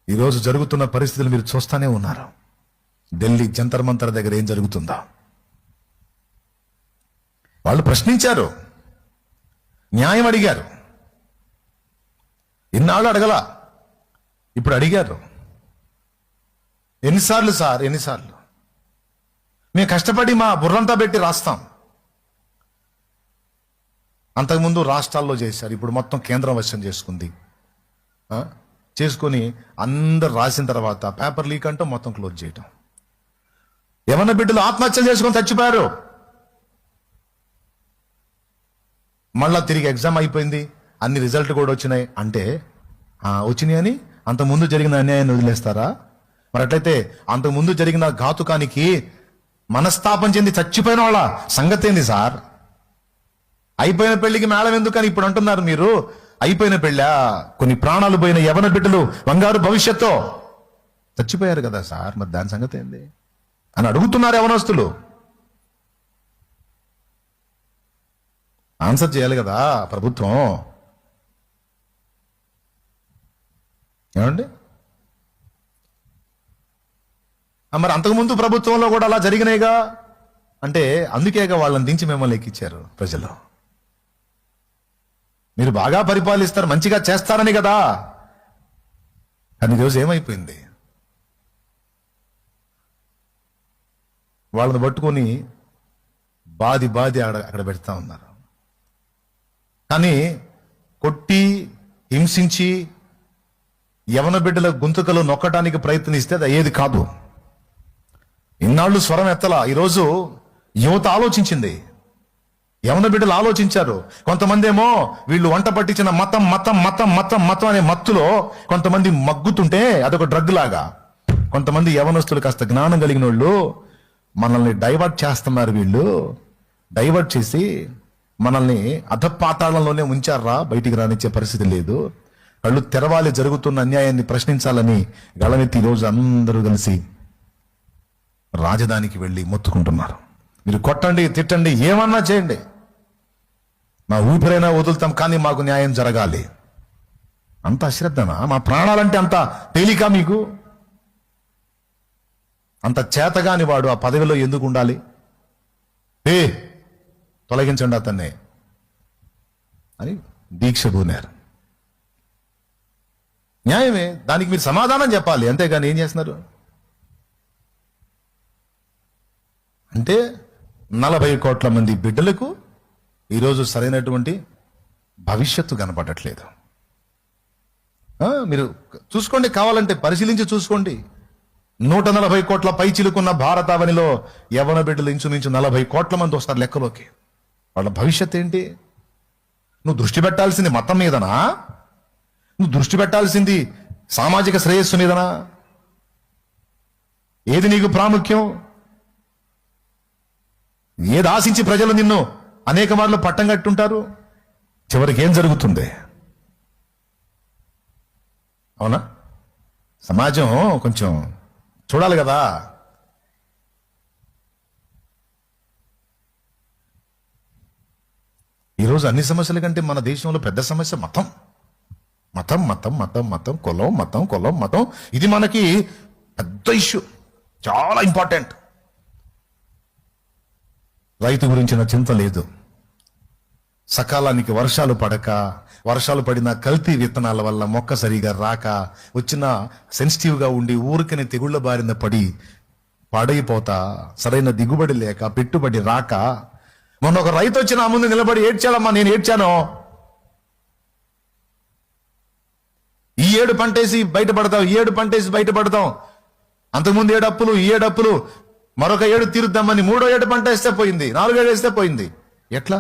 ఈరోజు జరుగుతున్న పరిస్థితులు మీరు చూస్తూనే ఉన్నారు. ఢిల్లీ జంతర్ మంతర్ దగ్గర ఏం జరుగుతుందా? వాళ్ళు ప్రశ్నించారు, న్యాయం అడిగారు. ఇన్నాళ్ళు అడగల, ఇప్పుడు అడిగారు. ఎన్నిసార్లు సార్, ఎన్నిసార్లు? మేము కష్టపడి మా బుర్రంతా పెట్టి రాస్తాం. అంతకుముందు రాష్ట్రాల్లో చేశారు, ఇప్పుడు మొత్తం కేంద్రం వశం చేసుకుంది. చేసుకొని అందరు రాసిన తర్వాత పేపర్ లీక్ అంటూ మొత్తం క్లోజ్ చేయటం. యవ్వన బిడ్డలు ఆత్మహత్యలు చేసుకొని చచ్చిపోయారు. మళ్ళా తిరిగి ఎగ్జామ్ అయిపోయింది, అన్ని రిజల్ట్ కూడా వచ్చినాయి అంటే వచ్చినాయి అని అంతకుముందు జరిగిన అన్యాయాన్ని వదిలేస్తారా? మరి అట్లయితే అంతకుముందు జరిగిన ఘాతుకానికి మనస్తాపం చెంది చచ్చిపోయిన వాళ్ళ సంగతి ఏంది సార్? అయిపోయిన పెళ్లికి మేళం ఎందుకని ఇప్పుడు అంటున్నారు మీరు. అయిపోయిన పెళ్ళా? కొన్ని ప్రాణాలు పోయిన యవ్వన బిడ్డలు బంగారు భవిష్యత్తు చచ్చిపోయారు కదా సార్, మరి దాని సంగతి ఏంది అని అడుగుతున్నారు యవనస్తులు. ఆన్సర్ చేయాలి కదా ప్రభుత్వం. ఏమండి? మరి అంతకుముందు ప్రభుత్వంలో కూడా అలా జరిగినాయిగా అంటే అందుకేగా వాళ్ళని దించి మిమ్మల్ని ఎక్కిచ్చారు ప్రజలు. మీరు బాగా పరిపాలిస్తారు, మంచిగా చేస్తారని కదా. కానీ ఈరోజు ఏమైపోయింది? వాళ్ళని పట్టుకొని బాది అక్కడ పెడతా ఉన్నారు. కానీ కొట్టి హింసించి యవన బిడ్డల గొంతుకలు నొక్కడానికి ప్రయత్నిస్తే అది అయ్యేది కాదు. ఇన్నాళ్ళు స్వరం ఎత్తలా. ఈరోజు యువత ఆలోచించింది, యవన బిడ్డలు ఆలోచించారు. కొంతమంది ఏమో వీళ్ళు వంట పట్టించిన మతం మతం మతం మతం మతం అనే మత్తులో కొంతమంది మగ్గుతుంటే అదొక డ్రగ్ లాగా. కొంతమంది యవనస్తులు కాస్త జ్ఞానం కలిగిన వాళ్ళు మనల్ని డైవర్ట్ చేస్తున్నారు. వీళ్ళు డైవర్ట్ చేసి మనల్ని అధపాతాళంలోనే ఉంచారా, బయటికి రానిచ్చే పరిస్థితి లేదు. కళ్ళు తెరవాలి, జరుగుతున్న అన్యాయాన్ని ప్రశ్నించాలని గళమెత్తి ఈరోజు అందరూ కలిసి రాజధానికి వెళ్ళి మొత్తుకుంటున్నారు. మీరు కొట్టండి, తిట్టండి, ఏమన్నా చేయండి, మా ఊపిరైనా వదులుతాం, కానీ మాకు న్యాయం జరగాలి. అంత అశ్రద్ధనా? మా ప్రాణాలంటే అంత తేలిక మీకు? అంత చేతగాని వాడు ఆ పదవిలో ఎందుకు ఉండాలి? తొలగించండి అతన్నే అని దీక్ష పూనారు. న్యాయమే, దానికి మీరు సమాధానం చెప్పాలి. అంతేగాని ఏం చేస్తున్నారు అంటే 40 కోట్ల మంది బిడ్డలకు ఈరోజు సరైనటువంటి భవిష్యత్తు కనపడట్లేదు. మీరు చూసుకోండి, కావాలంటే పరిశీలించి చూసుకోండి. 140 కోట్ల పై చిలుకున్న భారతావనిలో యవ్వన బిడ్డలు ఇంచుమించు 40 కోట్ల మంది వస్తారు లెక్కలోకి. వాళ్ళ భవిష్యత్ ఏంటి? నువ్వు దృష్టి పెట్టాల్సింది మతం మీదనా? నువ్వు దృష్టి పెట్టాల్సింది సామాజిక శ్రేయస్సు మీదనా? ఏది నీకు ప్రాముఖ్యం? ఏది ఆశించి ప్రజలు నిన్ను అనేక మార్లు పట్టం కట్టుంటారు? చివరికి ఏం జరుగుతుంది? అవునా? సమాజం కొంచెం చూడాలి కదా. ఈరోజు అన్ని సమస్యల కంటే మన దేశంలో పెద్ద సమస్య మతం. మతం మతం మతం మతం కులం మతం కులం మతం. ఇది మనకి పెద్ద ఇష్యూ, చాలా ఇంపార్టెంట్. రైతు గురించిన చింత లేదు. సకాలానికి వర్షాలు పడక, వర్షాలు పడిన కల్తీ విత్తనాల వల్ల మొక్క సరిగా రాక, వచ్చిన సెన్సిటివ్గా ఉండి ఊరికని తెగుళ్ల బారిన పడి పాడైపోతా, సరైన దిగుబడి లేక, పెట్టుబడి రాక, మొన్న ఒక రైతు వచ్చి నా ముందు నిలబడి ఏడ్చాడమ్మా. నేను ఏడ్చాను. ఈ ఏడు పంటేసి బయటపడతాం, ఈ ఏడు పంటేసి బయటపడతాం, అంతకుముందు 7 అప్పులు, ఈ 7 అప్పులు, మరొక 7 తీరుద్దామని 3వ ఏడు పంట వేస్తే పోయింది, 4వ ఏడు వేస్తే పోయింది. ఎట్లా?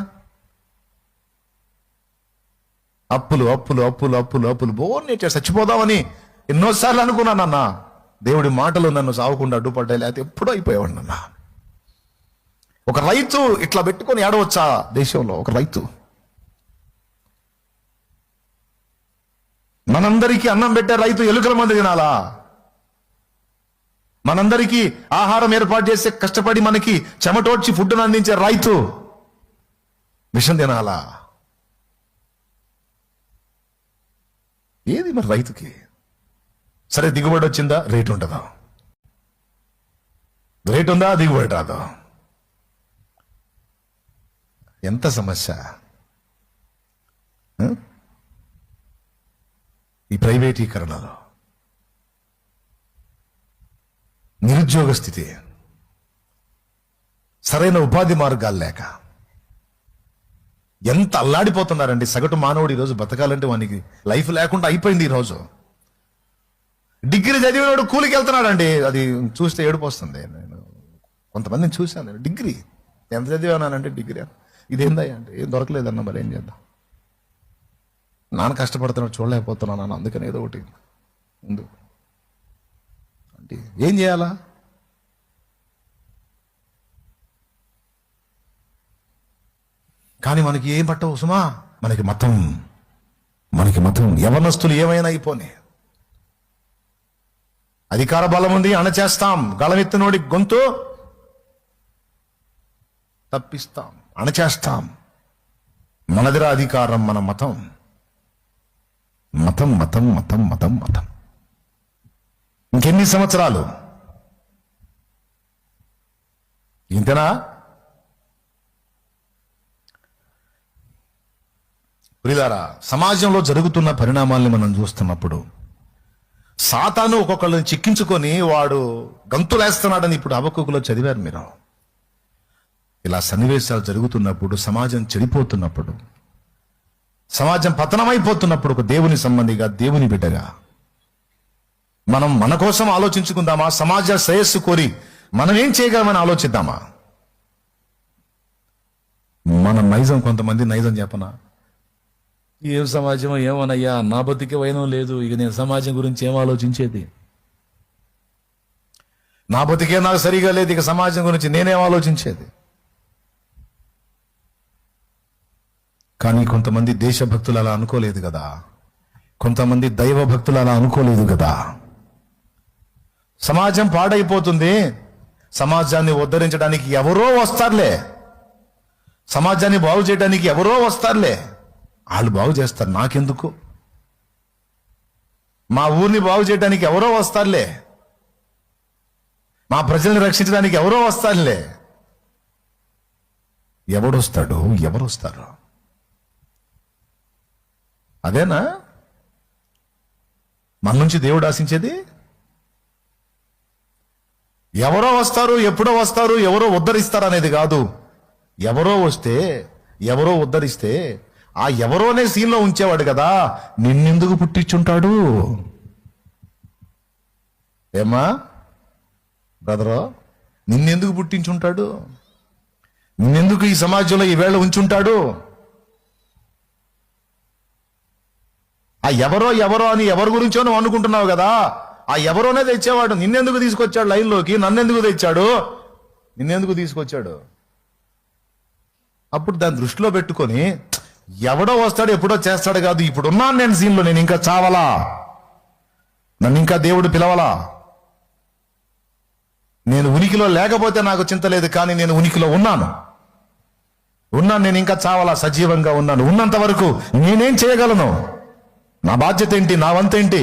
అప్పులు అప్పులు అప్పులు అప్పులు అప్పులు బోర్నేట చచ్చిపోదామని ఎన్నోసార్లు అనుకున్నానన్నా. దేవుడి మాటలు నన్ను సావకుండా అడ్డుపడ్డాయి, లేకపోతే ఎప్పుడూ అయిపోయేవాడిని అన్నా. ఒక రైతు ఇట్లా పెట్టుకొని ఏడవచ్చా దేశంలో? ఒక రైతు మనందరికీ అన్నం పెట్టే రైతు ఎలుకల మంది తినాలా? మనందరికీ ఆహారం ఏర్పాటు చేసే కష్టపడి మనకి చెమటోడ్చి ఫుడ్ను అందించే రైతు విషం తినాలా? ఏది మరి రైతుకి? సరే, దిగుబడి వచ్చిందా? రేటు ఉండదు. రేటు ఉందా? దిగుబడి రాదు. ఎంత సమస్య ఈ ప్రైవేటీకరణలో. నిరుద్యోగ స్థితి, సరైన ఉపాధి మార్గాలు లేక ఎంత అల్లాడిపోతున్నారండి. సగటు మానవుడు ఈరోజు బతకాలంటే వానికి లైఫ్ లేకుండా అయిపోయింది. ఈరోజు డిగ్రీ చదివినోడు కూలికి వెళ్తున్నాడండి. అది చూస్తే ఏడుపు వస్తుంది. నేను కొంతమందిని చూశాను. డిగ్రీ ఎంత చదివానంటే డిగ్రీ ఇదేందయ్యా అంటే ఏం దొరకలేదన్న, మరి ఏం చేద్దాం, నాన్న కష్టపడుతున్నాడు చూడలేకపోతున్నాను, అందుకని ఏదో ఒకటి ముందు అంటే ఏం చేయాలా? కానీ మనకి ఏం పట్టవు సుమా, మనకి మతం యవనస్తులు ఏమైనా అయిపోయి అధికార బలం ఉంది, అణచేస్తాం. గళమెత్తినోడి గొంతు తప్పిస్తాం, అణచేస్తాం. మనదిరా అధికారం, మన మతం. ఇంకెన్ని సంవత్సరాలు ఇంతేనా? ప్రియులారా, సమాజంలో జరుగుతున్న పరిణామాల్ని మనం చూస్తున్నప్పుడు సాతాను ఒక్కొక్కళ్ళని చిక్కించుకొని వాడు గంతులేస్తున్నాడని ఇప్పుడు హబక్కూకులో చదివారు మీరు. ఇలా సన్నివేశాలు జరుగుతున్నప్పుడు, సమాజం చెడిపోతున్నప్పుడు, సమాజం పతనమైపోతున్నప్పుడు, ఒక దేవుని సంబంధిగా, దేవుని బిడ్డగా మనం మన కోసం ఆలోచించుకుందామా? సమాజ శ్రేయస్సు కోరి మనం ఏం చేయగలమని ఆలోచిద్దామా? మన నైజం, కొంతమంది నైజం చెప్పనా, ఏం సమాజం ఏమోనయ్యా, నా బతికే వైనం లేదు, ఇక నేను సమాజం గురించి ఏం ఆలోచించేది, నా బతికే నాకు సరిగా లేదు, ఇక సమాజం గురించి నేనేం ఆలోచించేది. కానీ కొంతమంది దేశభక్తులు అలా అనుకోలేదు కదా, కొంతమంది దైవ భక్తులు అలా అనుకోలేదు కదా. సమాజం పాడైపోతుంది, సమాజాన్ని ఉద్ధరించడానికి ఎవరో వస్తారులే, సమాజాన్ని బాగు చేయడానికి ఎవరో వస్తారులే, వాళ్ళు బాగు చేస్తారు, నాకెందుకు, మా ఊరిని బాగు చేయడానికి ఎవరో వస్తారులే, మా ప్రజల్ని రక్షించడానికి ఎవరో వస్తారులే. ఎవడొస్తాడు? ఎవరొస్తారు? అదేనా మన నుంచి దేవుడు ఆశించేది? ఎవరో వస్తారు, ఎప్పుడో వస్తారు, ఎవరో ఉద్ధరిస్తారు అనేది కాదు. ఎవరో వస్తే, ఎవరో ఉద్ధరిస్తే ఆ ఎవరోనే సీన్లో ఉంచేవాడు కదా, నిన్నెందుకు పుట్టించుంటాడు? ఏమా బ్రదరో, నిన్నెందుకు పుట్టించుంటాడు? నిన్నెందుకు ఈ సమాజంలో ఈ వేళ ఉంచుంటాడు? ఆ ఎవరో అని ఎవరి గురించో నువ్వు అనుకుంటున్నావు కదా, ఆ ఎవరోనే తెచ్చేవాడు. నిన్నెందుకు తీసుకొచ్చాడు లైన్లోకి? నన్నెందుకు తెచ్చాడు? నిన్నెందుకు తీసుకొచ్చాడు? అప్పుడు దాన్ని దృష్టిలో పెట్టుకొని ఎవడో వస్తాడు, ఎప్పుడో చేస్తాడు కాదు, ఇప్పుడు ఉన్నాను నేను సీన్లో, నేను ఇంకా చావలా, నన్ను ఇంకా దేవుడు పిలవలా, నేను ఉనికిలో లేకపోతే నాకు చింత లేదు, కానీ నేను ఉనికిలో ఉన్నాను, నేను ఇంకా చావలా, సజీవంగా ఉన్నాను. ఉన్నంత వరకు నేనేం చేయగలను? నా బాధ్యత ఏంటి? నా వంతేంటి?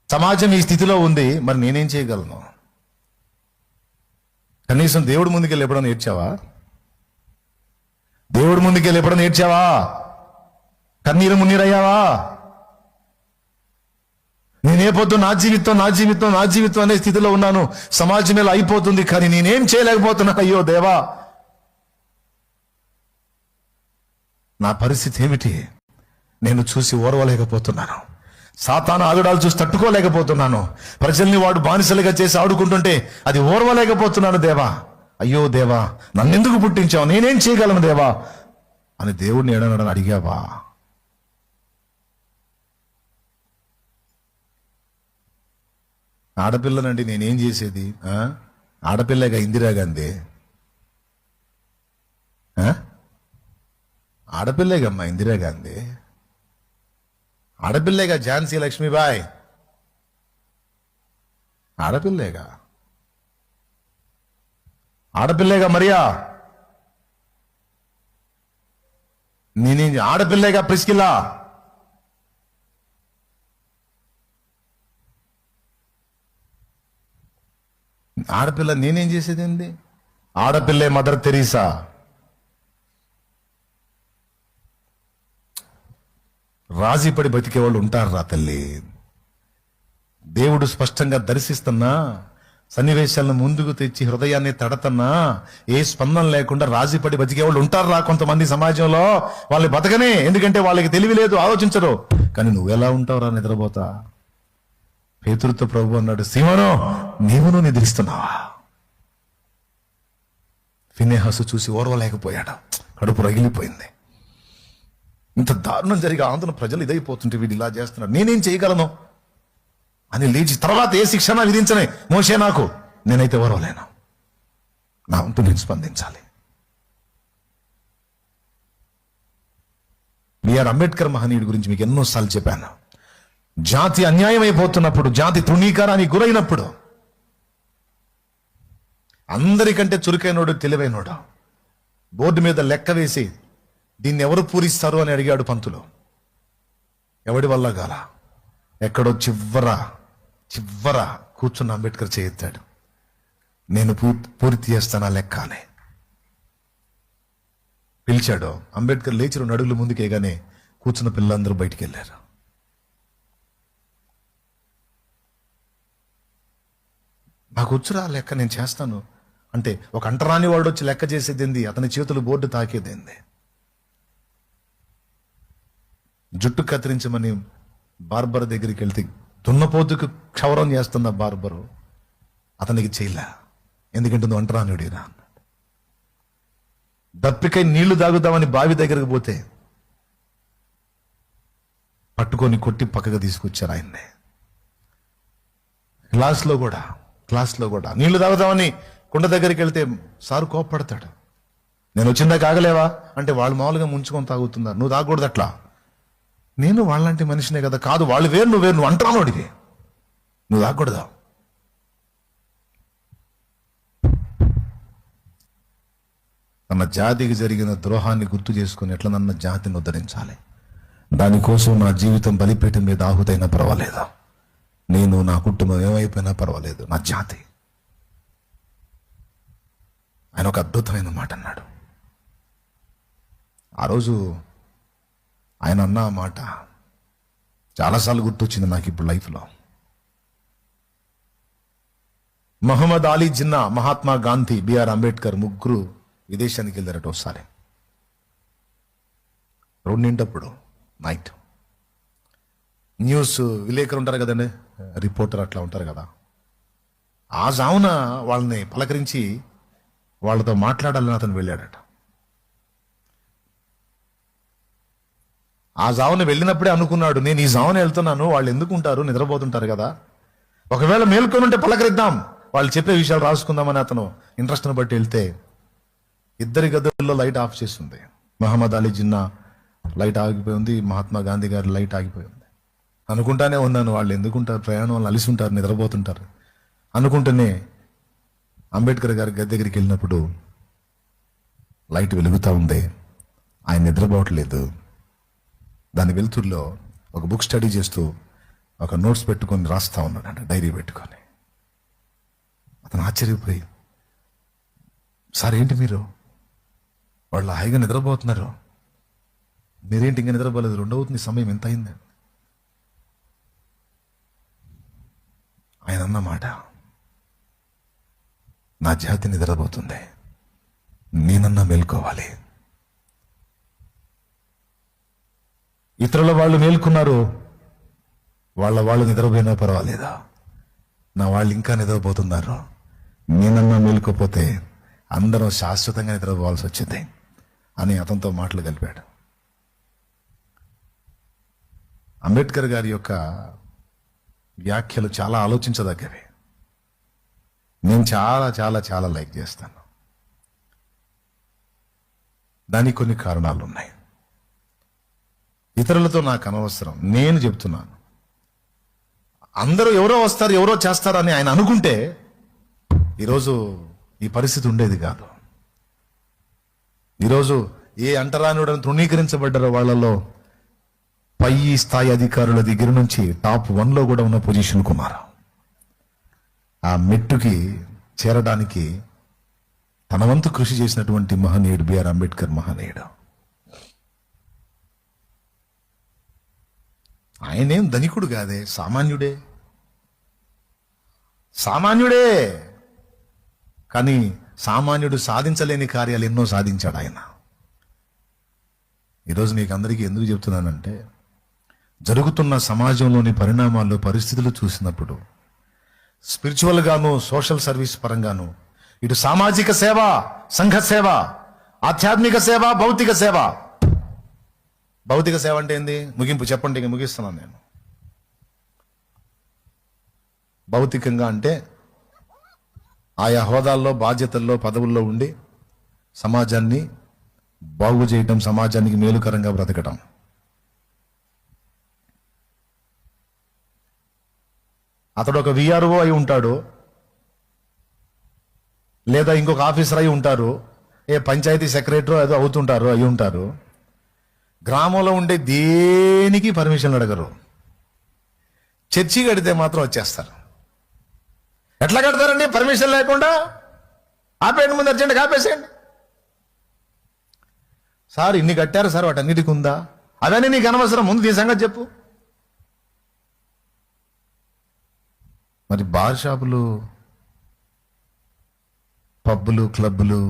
సమాజం ఈ స్థితిలో ఉంది, మరి నేనేం చేయగలను? కనీసం దేవుడి ముందుకెళ్ళి ఎప్పుడైనా ఏడ్చావా? దేవుడి ముందుకెళ్ళి ఎప్పుడైనా ఏడ్చావా? కన్నీరు మున్నీరయ్యావా? నేనే పొద్దు నా జీవితం అనే స్థితిలో ఉన్నాను, సమాజం ఇలా అయిపోతుంది, కానీ నేనేం చేయలేకపోతున్నా. అయ్యో దేవా, నా పరిస్థితి ఏమిటి? నేను చూసి ఓర్వలేకపోతున్నాను. సాతాను ఆగడాలు చూసి తట్టుకోలేకపోతున్నాను. ప్రజల్ని వాడు బానిసలుగా చేసి ఆడుకుంటుంటే అది ఓర్వలేకపోతున్నాను. దేవా, అయ్యో దేవా, నన్నెందుకు పుట్టించావు? నేనేం చేయగలను దేవా అని దేవుడిని ఏడనడని అడిగావా? ఆడపిల్లనండి నేనేం చేసేది? ఆడపిల్లగా ఇందిరాగాంధీ, ఆడపిల్లేగమ్మా ఇందిరాగాంధీ, ఆడపిల్లేగా ఝాన్సీ లక్ష్మీబాయ్, ఆడపిల్లేగా మరియా, ఆడపిల్లేగా ప్రిస్కిల్లా, ఆడపిల్ల నేనేం చేసేది ఏంది? ఆడపిల్లే మదర్ తెరీసా. రాజీపడి బతికే వాళ్ళు ఉంటారు రా తల్లి. దేవుడు స్పష్టంగా దర్శిస్తున్నా, సన్నివేశాలను ముందుకు తెచ్చి హృదయాన్ని తడతన్నా, ఏ స్పందన లేకుండా రాజీపడి బతికేవాళ్ళు ఉంటారా కొంతమంది సమాజంలో. వాళ్ళు బతకనే, ఎందుకంటే వాళ్ళకి తెలివి లేదు, ఆలోచించరు. కానీ నువ్వెలా ఉంటావురా నిద్రపోతా? పేతురుతో ప్రభు అన్నాడు, సీమోను నీవును నిద్రిస్తున్నావా? ఫినెహాసు చూసి ఓర్వలేకపోయాడు, కడుపు రగిలిపోయింది. ఇంత దారుణం జరిగి ఆందోళన ప్రజలు ఇదైపోతుంటే వీడు ఇలా చేస్తున్నాడు, నేనేం చేయగలను అని లేచి, తర్వాత ఏ శిక్షణ విధించనే మోషే నాకు, నేనైతే ఓర్వలేను, నా వంతు నేను స్పందించాలి. బిఆర్ అంబేద్కర్ మహనీయుడి గురించి మీకు ఎన్నోసార్లు చెప్పాను. జాతి అన్యాయం అయిపోతున్నప్పుడు, జాతి తృణీకారానికి గురైనప్పుడు, అందరికంటే చురుకైనోడు, తెలివైనోడు బోర్డు మీద లెక్క వేసి దీన్ని ఎవరు పూరిస్తారు అని అడిగాడు పంతులు. ఎవడి వల్ల గాల, ఎక్కడో చివ్వర కూర్చున్న అంబేద్కర్ చేయెత్తాడు, నేను పూర్తి చేస్తాను ఆ లెక్క అని పిలిచాడు. అంబేద్కర్ లేచి 2 అడుగులు ముందుకేగానే కూర్చున్న పిల్లలందరూ బయటికి వెళ్ళారు. నాకు వచ్చురా లెక్క, నేను చేస్తాను అంటే ఒక అంటరాని వాడు వచ్చి లెక్క చేసేదేంది, అతని చేతులు బోర్డు తాకేదేంది. జుట్టు కత్తిరించమని బార్బర్ దగ్గరికి వెళ్తే దున్నపోతుకు క్షౌరం చేస్తున్న బార్బరు అతనికి చేయలే, ఎందుకంటే నువ్వు అంటరానిడిరా అన్నాడు. దప్పికై నీళ్లు తాగుదామని బావి దగ్గరకు పోతే పట్టుకొని కొట్టి పక్కగా తీసుకొచ్చారు ఆయన్నే. క్లాస్లో కూడా నీళ్లు తాగుదామని కుండ దగ్గరికి వెళ్తే సారు కోప్పడతాడు, నేను వచ్చిందా కాగలేవా అంటే వాళ్ళు మామూలుగా ముంచుకొని తాగుతున్నారు, నువ్వు తాగకూడదు అట్లా. నేను వాళ్ళంటి మనిషినే కదా. కాదు, వాళ్ళు వేరు, నువ్వు అంటాను అడిగి, నువ్వు తాగకూడదా. తన జాతికి జరిగిన ద్రోహాన్ని గుర్తు చేసుకుని ఎట్లా నన్న జాతిని ఉద్ధరించాలి, దానికోసం నా జీవితం బలిపీఠం మీద ఆహుతైనా పర్వాలేదు, నేను నా కుటుంబం ఏమైపోయినా పర్వాలేదు, నా జాతి. ఆయన ఒక అద్భుతమైన మాట అన్నాడు. ఆ రోజు ఆయన అన్న మాట చాలాసార్లు గుర్తొచ్చింది నాకు ఇప్పుడు లైఫ్లో. మహమ్మద్ అలీ జిన్నా, మహాత్మా గాంధీ, బిఆర్ అంబేద్కర్ ముగ్గురు విదేశానికి వెళ్ళారట ఒకసారి. 2 నైట్ న్యూస్ విలేకరు ఉంటారు కదండి, రిపోర్టర్ అట్లా ఉంటారు కదా, ఆ జామున వాళ్ళని పలకరించి వాళ్ళతో మాట్లాడాలని అతను వెళ్ళాడట. ఆ జామున వెళ్ళినప్పుడే అనుకున్నాడు, నేను ఈ జామున వెళ్తున్నాను, వాళ్ళు ఎందుకు ఉంటారు, నిద్రపోతుంటారు కదా, ఒకవేళ మేల్కొని ఉంటే పలకరిద్దాం, వాళ్ళు చెప్పే విషయాలు రాసుకుందామని అతను ఇంట్రెస్ట్ని బట్టి వెళ్తే 2 గదుల్లో లైట్ ఆఫ్ చేస్తుంది. మహమ్మద్ అలీ జిన్నా లైట్ ఆగిపోయింది, మహాత్మా గాంధీ గారి లైట్ ఆగిపోయింది. అనుకుంటానే ఉన్నాను, వాళ్ళు ఎందుకుంటారు, ప్రయాణం వాళ్ళు అలిసి ఉంటారు, నిద్రపోతుంటారు అనుకుంటూనే అంబేద్కర్ గారి గది దగ్గరికి వెళ్ళినప్పుడు లైట్ వెలుగుతూ ఉంది, ఆయన నిద్రపోవట్లేదు. దాని వెలుతురులో ఒక బుక్ స్టడీ చేస్తూ ఒక నోట్స్ పెట్టుకొని రాస్తా ఉన్నాడు, డైరీ పెట్టుకొని. అతను ఆశ్చర్యపోయి, సార్ ఏంటి మీరు, వాళ్ళు హాయిగా నిద్రపోతున్నారు, మీరేంటి ఇంకా నిద్రపోలేదు, 2 అవుతుంది, సమయం ఎంత అయింది. ఆయన అన్నమాట, నా జాతి నిద్రపోతుంది, నేనన్నా మేల్కోవాలి. ఇతరుల వాళ్ళు మేల్కున్నారు, వాళ్ళు నిద్రపోయినా పర్వాలేదా, నా వాళ్ళు ఇంకా నిద్రపోతున్నారు, నేనన్నా మేల్కోపోతే అందరం శాశ్వతంగా నిద్రపోవాల్సి వచ్చింది అని అతనితో మాటలు కలిపాడు. అంబేద్కర్ గారి యొక్క వ్యాఖ్యలు చాలా ఆలోచించదగ్గవి. నేను చాలా చాలా చాలా లైక్ చేస్తాను. దానికి కొన్ని కారణాలు ఉన్నాయి. ఇతరులతో నాకు అనవసరం, నేను చెప్తున్నాను. అందరూ ఎవరో వస్తారు, ఎవరో చేస్తారు అని ఆయన అనుకుంటే ఈరోజు ఈ పరిస్థితి ఉండేది కాదు. ఈరోజు ఏ అంటరానుడని తృణీకరించబడ్డారో వాళ్ళలో పై స్థాయి అధికారుల దగ్గర నుంచి టాప్ 1లో కూడా ఉన్న పొజిషన్కు ఉన్నారు. ఆ మెట్టుకి చేరడానికి తన వంతు కృషి చేసినటువంటి మహనీయుడు బిఆర్ అంబేద్కర్ మహనీయుడు. ఆయనేం ధనికుడు కాదే, సామాన్యుడే. కానీ సామాన్యుడు సాధించలేని కార్యాలు ఎన్నో సాధించాడు ఆయన. ఈరోజు మీకు అందరికీ ఎందుకు చెప్తున్నానంటే, జరుగుతున్న సమాజంలోని పరిణామాలు, పరిస్థితులు చూసినప్పుడు స్పిరిచువల్ గాను, సోషల్ సర్వీస్ పరంగాను, ఇటు సామాజిక సేవ, సంఘ సేవ, ఆధ్యాత్మిక సేవ, భౌతిక సేవ. భౌతిక సేవ అంటే ఏంది? ముగింపు చెప్పండి, ఇంక ముగిస్తున్నాను నేను. భౌతికంగా అంటే ఆయా హోదాల్లో, బాధ్యతల్లో, పదవుల్లో ఉండి సమాజాన్ని బాగు చేయటం, సమాజానికి మేలుకరంగా బ్రతకటం. అతడు ఒక విఆర్ఓ అయి ఉంటాడు, లేదా ఇంకొక ఆఫీసర్ అయి ఉంటారు, పంచాయతీ సెక్రటరీ ఏదో అవుతుంటారు, అయి ఉంటారు. గ్రామంలో ఉండే దేనికి పర్మిషన్లు అడగరు. చర్చి కడితే మాత్రం వచ్చేస్తారు. ఎట్లా కడతారండి పర్మిషన్ లేకుండా? ఆపేయండి, ముందు అర్జెంట్గా ఆపేసేయండి. సార్ ఇన్ని కట్టారు సార్, వాటన్నిటికి ఉందా? అవన్నీ నీకు అనవసరం, ముందు దీని సంగతి చెప్పు. మరి బార్ షాపులు, పబ్బులు, క్లబ్బులు,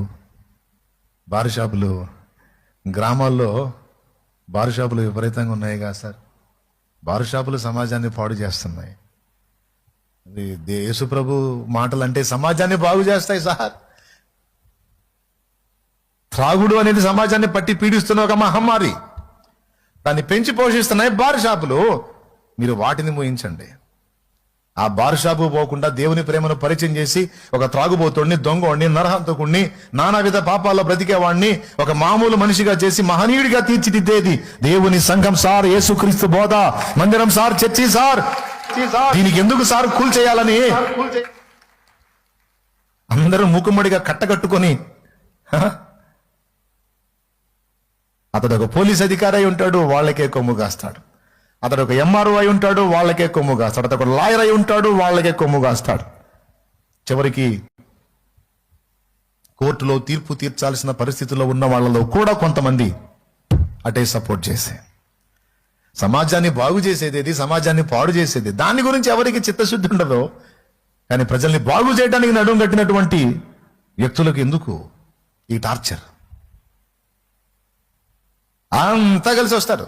బార్ షాపులు, గ్రామాల్లో బార్ షాపులు విపరీతంగా ఉన్నాయి కదా సార్. బార్ షాపులు సమాజాన్ని పాడు చేస్తున్నాయి. యేసు ప్రభు మాటలు అంటే సమాజాన్ని బాగు చేస్తాయి సార్. త్రాగుడు అనేది సమాజాన్ని పట్టి పీడిస్తున్న ఒక మహమ్మారి. దాన్ని పెంచి పోషిస్తున్నాయి బార్ షాపులు. మీరు వాటిని మోయించండి. ఆ బార్ షాపు పోకుండా దేవుని ప్రేమను పరిచయం చేసి ఒక త్రాగుబోతుడిని, దొంగోడిని, నరహంతకుడిని, నానావిధ పాపాల్లో బ్రతికేవాడిని ఒక మామూలు మనిషిగా చేసి మహనీయుడిగా తీర్చిదిద్దేది దేవుని సంఘం సార్, యేసుక్రీస్తు బోధ మందిరం సార్, చర్చి సార్. దీనికి ఎందుకు సార్ కూల్ చేయాలని అందరూ మూకుమ్మడిగా కట్టకట్టుకొని, అతడు ఒక పోలీస్ అధికారి అయి ఉంటాడు, వాళ్ళకే కొమ్ము కాస్తాడు. అతడు ఒక ఎంఆర్ఓ అయి ఉంటాడు, వాళ్ళకే కొమ్ము కాస్తాడు. అతడు ఒక లాయర్ అయి ఉంటాడు, వాళ్ళకే కొమ్ము కాస్తాడు. చివరికి కోర్టులో తీర్పు తీర్చాల్సిన పరిస్థితుల్లో ఉన్న వాళ్ళలో కూడా కొంతమంది అటే సపోర్ట్ చేసే. సమాజాన్ని బాగు చేసేది, సమాజాన్ని పాడు చేసేది, దాని గురించి ఎవరికి చిత్తశుద్ధి ఉండదో. కానీ ప్రజల్ని బాగు చేయడానికి నడుం కట్టినటువంటి వ్యక్తులకు ఎందుకు ఈ టార్చర్? అంతా కలిసి వస్తారు.